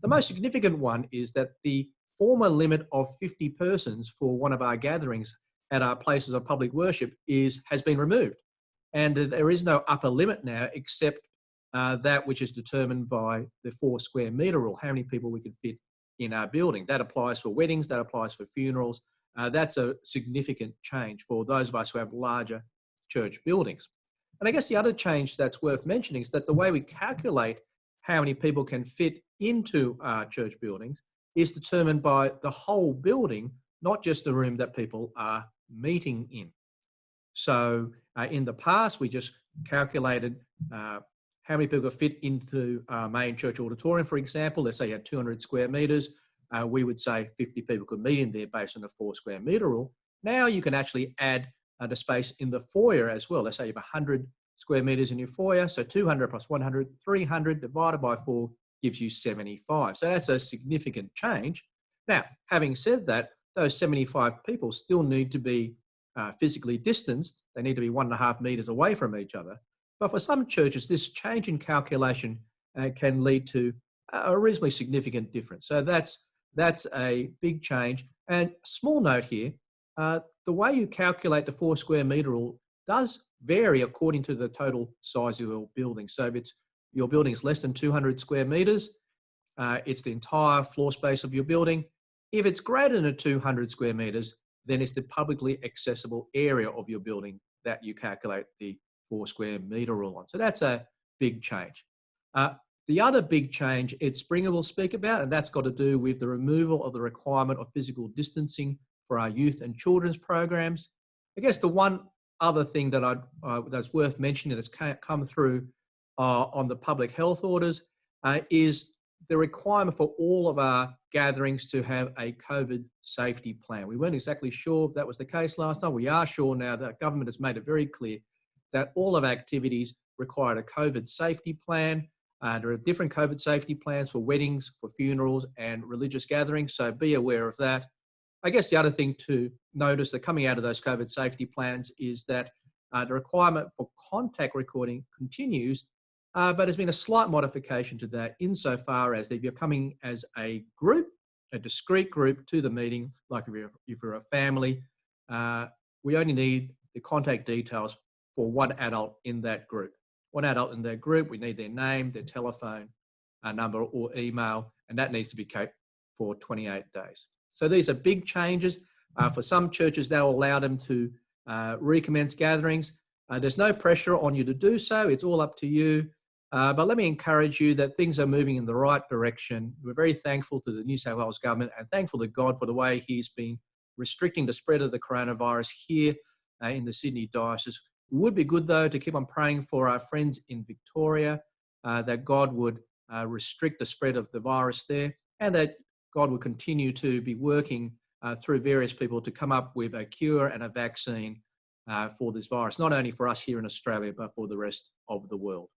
The most significant one is that the former limit of 50 persons for one of our gatherings at our places of public worship has been removed. And there is no upper limit now except that which is determined by the 4 square metre rule, how many people we can fit in our building. That applies for weddings, that applies for funerals. That's a significant change for those of us who have larger church buildings. And I guess the other change that's worth mentioning is that the way we calculate how many people can fit into our church buildings is determined by the whole building, not just the room that people are meeting in. So in the past, we just calculated how many people could fit into our main church auditorium, for example. Let's say you had 200 square metres. We would say 50 people could meet in there based on the 4 square metre rule. Now you can actually add the space in the foyer as well. Let's say you have 100 square metres in your foyer. So 200 plus 100, 300 divided by 4 gives you 75. So that's a significant change. Now, having said that, those 75 people still need to be physically distanced. They need to be 1.5 metres away from each other. But for some churches, this change in calculation can lead to a reasonably significant difference. So that's a big change. And small note here, the way you calculate the 4 square metre rule does vary according to the total size of your building. So if your building is less than 200 square metres, it's the entire floor space of your building. If it's greater than 200 square metres, then it's the publicly accessible area of your building that you calculate the 4 square metre rule on. So that's a big change. The other big change Ed Springer will speak about, and that's got to do with the removal of the requirement of physical distancing for our youth and children's programs. I guess the one other thing that that's worth mentioning that's come through on the public health orders is the requirement for all of our gatherings to have a COVID safety plan. We weren't exactly sure if that was the case last time. We are sure now that government has made it very clear that all of our activities require a COVID safety plan. There are different COVID safety plans for weddings, for funerals and religious gatherings, so be aware of that. I guess the other thing to notice that coming out of those COVID safety plans is that the requirement for contact recording continues, but there's been a slight modification to that insofar as if you're coming as a group, a discrete group to the meeting, like if you're a family, we only need the contact details for one adult in that group. One adult in that group, we need their name, their telephone number or email, and that needs to be kept for 28 days. So these are big changes. For some churches, they'll allow them to recommence gatherings. There's no pressure on you to do so. It's all up to you. But let me encourage you that things are moving in the right direction. We're very thankful to the New South Wales government and thankful to God for the way he's been restricting the spread of the coronavirus here in the Sydney diocese. It would be good, though, to keep on praying for our friends in Victoria, that God would restrict the spread of the virus there and that God will continue to be working through various people to come up with a cure and a vaccine for this virus, not only for us here in Australia, but for the rest of the world.